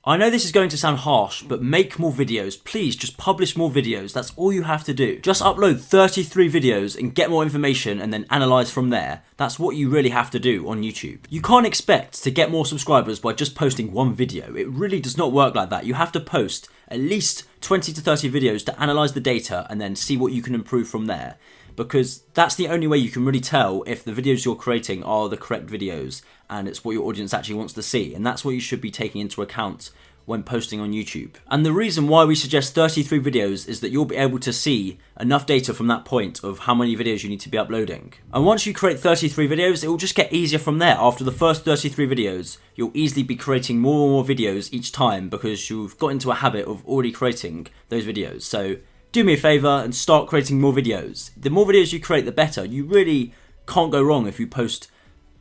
I know this is going to sound harsh, but make more videos. Please just publish more videos. That's all you have to do. Just upload 33 videos and get more information and then analyze from there. That's what you really have to do on YouTube. You can't expect to get more subscribers by just posting one video. It really does not work like that. You have to post at least 20 to 30 videos to analyze the data and then see what you can improve from there. Because that's the only way you can really tell if the videos you're creating are the correct videos and it's what your audience actually wants to see. And that's what you should be taking into account when posting on YouTube. And the reason why we suggest 33 videos is that you'll be able to see enough data from that point of how many videos you need to be uploading. And once you create 33 videos, it will just get easier from there. After the first 33 videos, you'll easily be creating more and more videos each time because you've got into a habit of already creating those videos. So do me a favour and start creating more videos. The more videos you create, the better. You really can't go wrong if you post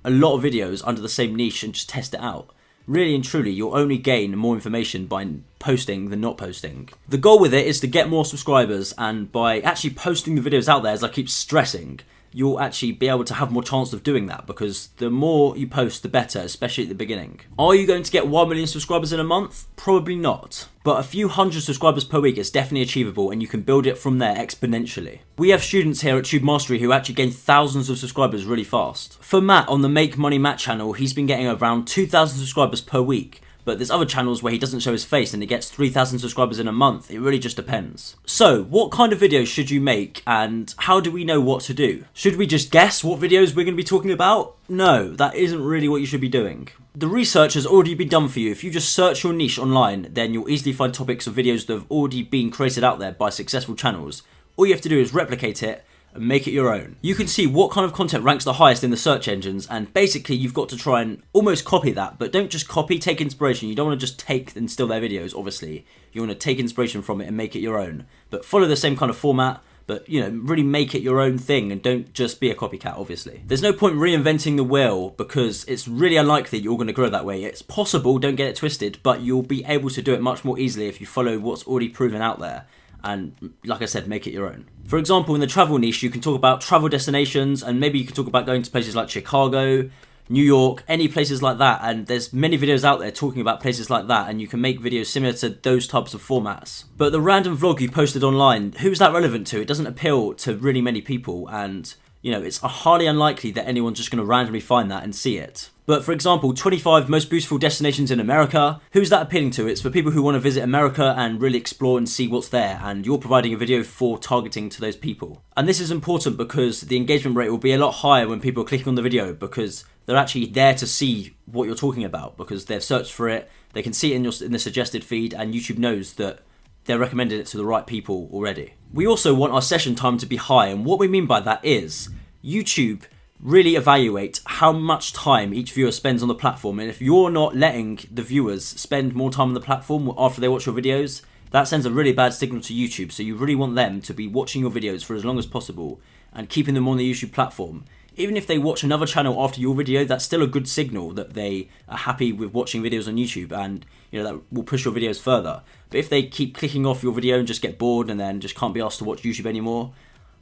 a lot of videos under the same niche and just test it out. Really and truly, you'll only gain more information by posting than not posting. The goal with it is to get more subscribers, and by actually posting the videos out there, as I keep stressing, you'll actually be able to have more chance of doing that because the more you post, the better, especially at the beginning. Are you going to get 1 million subscribers in a month? Probably not. But a few hundred subscribers per week is definitely achievable and you can build it from there exponentially. We have students here at Tube Mastery who actually gain thousands of subscribers really fast. For Matt on the Make Money Matt channel, he's been getting around 2,000 subscribers per week. But there's other channels where he doesn't show his face and he gets 3,000 subscribers in a month. It really just depends. So, what kind of videos should you make and how do we know what to do? Should we just guess what videos we're going to be talking about? No, that isn't really what you should be doing. The research has already been done for you. If you just search your niche online, then you'll easily find topics of videos that have already been created out there by successful channels. All you have to do is replicate it and make it your own. You can see what kind of content ranks the highest in the search engines, and basically you've got to try and almost copy that, but don't just copy, take inspiration. You don't want to just take and steal their videos, obviously. You want to take inspiration from it and make it your own, but follow the same kind of format, but really make it your own thing and don't just be a copycat, obviously. There's no point reinventing the wheel because it's really unlikely you're going to grow that way. It's possible, don't get it twisted, but you'll be able to do it much more easily if you follow what's already proven out there. And like I said, make it your own. For example, in the travel niche, you can talk about travel destinations and maybe you can talk about going to places like Chicago, New York, any places like that. And there's many videos out there talking about places like that and you can make videos similar to those types of formats. But the random vlog you posted online, who's that relevant to? It doesn't appeal to really many people and it's highly unlikely that anyone's just going to randomly find that and see it. But for example, 25 most beautiful destinations in America, who's that appealing to? It's for people who want to visit America and really explore and see what's there, and you're providing a video for targeting to those people. And this is important because the engagement rate will be a lot higher when people are clicking on the video because they're actually there to see what you're talking about because they've searched for it, they can see it in the suggested feed, and YouTube knows that they're recommending it to the right people already. We also want our session time to be high, and what we mean by that is YouTube really evaluate how much time each viewer spends on the platform, and if you're not letting the viewers spend more time on the platform after they watch your videos, that sends a really bad signal to YouTube. So you really want them to be watching your videos for as long as possible and keeping them on the YouTube platform. Even if they watch another channel after your video, that's still a good signal that they are happy with watching videos on YouTube, and that will push your videos further. But if they keep clicking off your video and just get bored and then just can't be asked to watch YouTube anymore,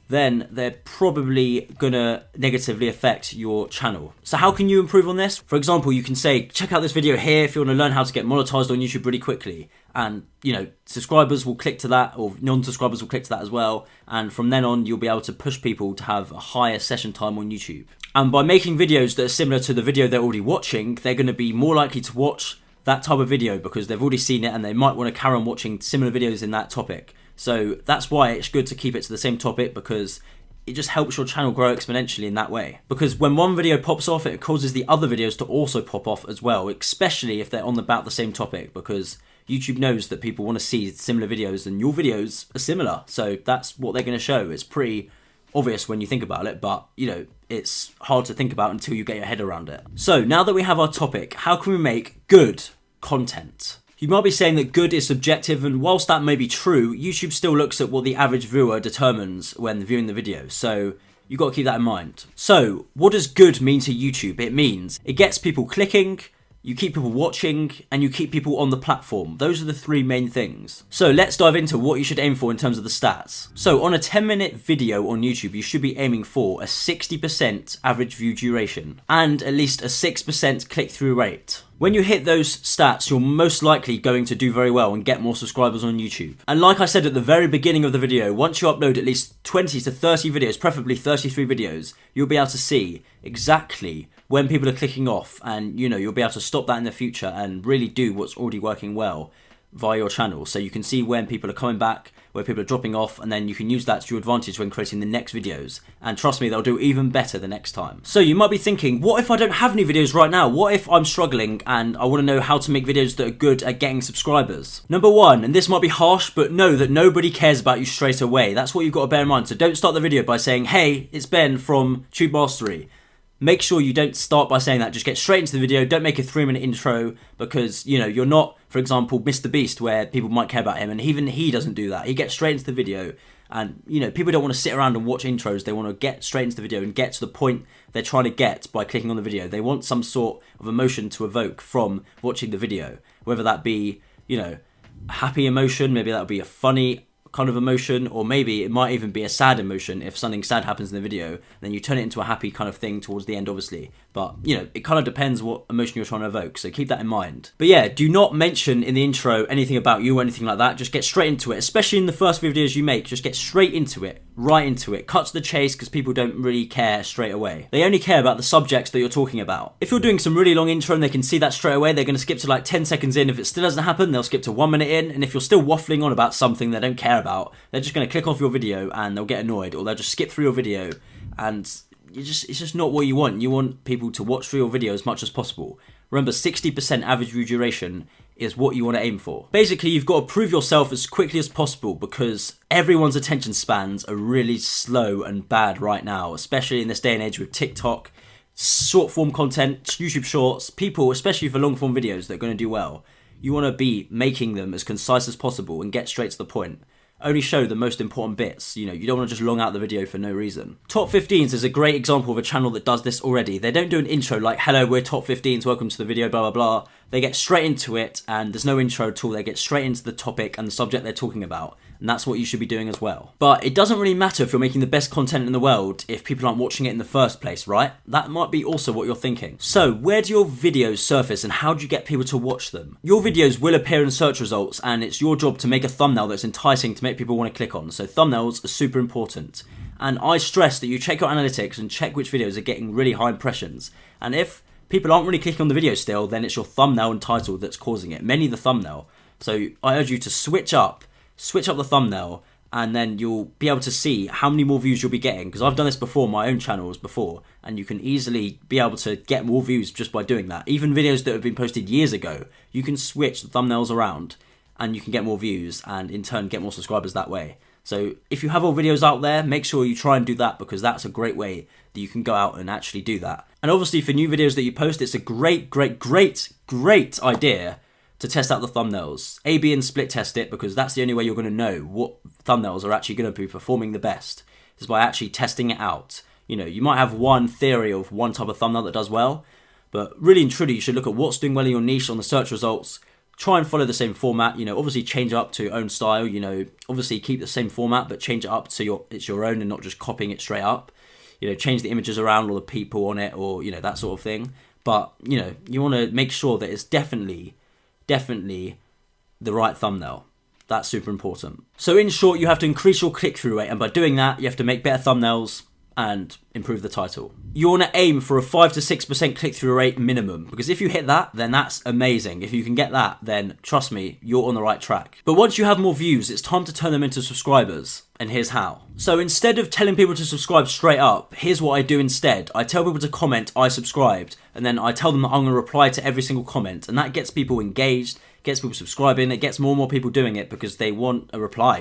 then they're probably gonna negatively affect your channel. So how can you improve on this? For example, you can say, check out this video here if you want to learn how to get monetized on YouTube really quickly. And subscribers will click to that, or non-subscribers will click to that as well. And from then on, you'll be able to push people to have a higher session time on YouTube. And by making videos that are similar to the video they're already watching, they're gonna be more likely to watch that type of video because they've already seen it and they might want to carry on watching similar videos in that topic. So that's why it's good to keep it to the same topic because it just helps your channel grow exponentially in that way. Because when one video pops off, it causes the other videos to also pop off as well, especially if they're on about the same topic because YouTube knows that people want to see similar videos and your videos are similar. So that's what they're going to show. It's pretty obvious when you think about it, but it's hard to think about until you get your head around it. So now that we have our topic, how can we make good content? You might be saying that good is subjective, and whilst that may be true, YouTube still looks at what the average viewer determines when viewing the video, so you've got to keep that in mind. So, what does good mean to YouTube? It means it gets people clicking, you keep people watching, and you keep people on the platform. Those are the three main things. So let's dive into what you should aim for in terms of the stats. So on a 10-minute video on YouTube, you should be aiming for a 60% average view duration and at least a 6% click-through rate. When you hit those stats, you're most likely going to do very well and get more subscribers on YouTube. And like I said at the very beginning of the video, once you upload at least 20 to 30 videos, preferably 33 videos, you'll be able to see exactly when people are clicking off, and you'll be able to stop that in the future and really do what's already working well via your channel. So you can see when people are coming back, where people are dropping off, and then you can use that to your advantage when creating the next videos. And trust me, they'll do even better the next time. So you might be thinking, what if I don't have any videos right now? What if I'm struggling and I want to know how to make videos that are good at getting subscribers? Number one, and this might be harsh, but know that nobody cares about you straight away. That's what you've got to bear in mind. So don't start the video by saying, hey, it's Ben from Tube Mastery. Make sure you don't start by saying that. Just get straight into the video. Don't make a 3-minute intro because, you're not, for example, Mr. Beast, where people might care about him. And even he doesn't do that. He gets straight into the video. And, people don't want to sit around and watch intros. They want to get straight into the video and get to the point they're trying to get by clicking on the video. They want some sort of emotion to evoke from watching the video. Whether that be, a happy emotion, maybe that'll be a funny kind of emotion, or maybe it might even be a sad emotion. If something sad happens in the video, then you turn it into a happy kind of thing towards the end, obviously. But it kind of depends what emotion you're trying to evoke, so keep that in mind. But yeah, do not mention in the intro anything about you or anything like that. Just get straight into it, especially in the first videos you make. Just get straight into it, right into it. Cut to the chase, because people don't really care straight away. They only care about the subjects that you're talking about. If you're doing some really long intro and they can see that straight away, they're going to skip to like 10 seconds in. If it still doesn't happen, they'll skip to 1 minute in. And if you're still waffling on about something they don't care about, they're just going to click off your video and they'll get annoyed, or they'll just skip through your video, and it's just not what you want. You want people to watch through your video as much as possible. Remember, 60% average view duration is what you want to aim for. Basically, you've got to prove yourself as quickly as possible, because everyone's attention spans are really slow and bad right now, especially in this day and age with TikTok, short form content, YouTube Shorts. People, especially for long form videos that are going to do well, you want to be making them as concise as possible and get straight to the point. Only show the most important bits. You don't want to just long out the video for no reason. Top 15s is a great example of a channel that does this already. They don't do an intro like, hello, we're Top 15s, welcome to the video, blah, blah, blah. They get straight into it, and there's no intro at all. They get straight into the topic and the subject they're talking about. And that's what you should be doing as well. But it doesn't really matter if you're making the best content in the world if people aren't watching it in the first place, right? That might be also what you're thinking. So where do your videos surface, and how do you get people to watch them? Your videos will appear in search results, and it's your job to make a thumbnail that's enticing to make people want to click on. So thumbnails are super important. And I stress that you check your analytics and check which videos are getting really high impressions. And if people aren't really clicking on the video still, then it's your thumbnail and title that's causing it. Mainly the thumbnail. So I urge you to switch up the thumbnail, and then you'll be able to see how many more views you'll be getting, because I've done this before, my own channels before, and you can easily be able to get more views just by doing that. Even videos that have been posted years ago, you can switch the thumbnails around and you can get more views and in turn get more subscribers that way. So if you have all videos out there, make sure you try and do that, because that's a great way that you can go out and actually do that. And obviously for new videos that you post, it's a great idea to test out the thumbnails. A/B and split test it, because that's the only way you're going to know what thumbnails are actually going to be performing the best, is by actually testing it out. You might have one theory of one type of thumbnail that does well, but really and truly you should look at what's doing well in your niche on the search results. Try and follow the same format, obviously change it up to your own style, obviously keep the same format, but change it up to it's your own and not just copying it straight up. Change the images around or the people on it, or, that sort of thing. But, you want to make sure that it's definitely the right thumbnail. That's super important. So in short, you have to increase your click-through rate, and by doing that, you have to make better thumbnails and improve the title. You want to aim for a 5 to 6% click-through rate minimum, because if you hit that, then that's amazing. If you can get that, then trust me, you're on the right track. But once you have more views, it's time to turn them into subscribers, and here's how. So instead of telling people to subscribe straight up, here's what I do instead. I tell people to comment, I subscribed, and then I tell them that I'm going to reply to every single comment, and that gets people engaged, gets people subscribing, it gets more and more people doing it because they want a reply,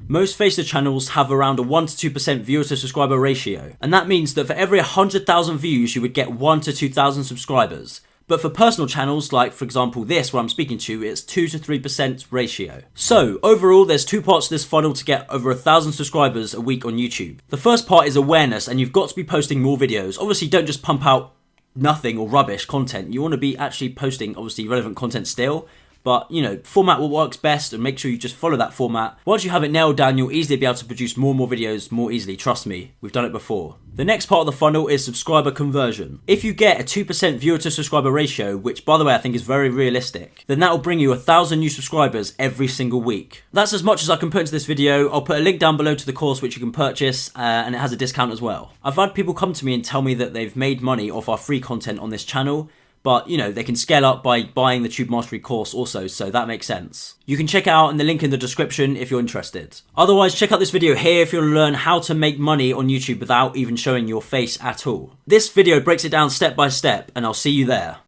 Most faceless channels have around a 1 to 2% viewer to subscriber ratio, and that means that for every 100,000 views you would get 1 to 2,000 subscribers. But for personal channels, like for example this where I'm speaking to, it's 2 to 3% ratio. So overall, there's two parts to this funnel to get over 1,000 subscribers a week on YouTube. The first part is awareness, and you've got to be posting more videos. Obviously don't just pump out nothing or rubbish content. You want to be actually posting obviously relevant content still. But, you know, format what works best, and make sure you just follow that format. Once you have it nailed down, you'll easily be able to produce more and more videos more easily. Trust me, we've done it before. The next part of the funnel is subscriber conversion. If you get a 2% viewer to subscriber ratio, which by the way I think is very realistic, then that will bring you 1,000 new subscribers every single week. That's as much as I can put into this video. I'll put a link down below to the course which you can purchase, and it has a discount as well. I've had people come to me and tell me that they've made money off our free content on this channel. But, you know, they can scale up by buying the Tube Mastery course also, so that makes sense. You can check it out in the link in the description if you're interested. Otherwise, check out this video here if you want to learn how to make money on YouTube without even showing your face at all. This video breaks it down step by step, and I'll see you there.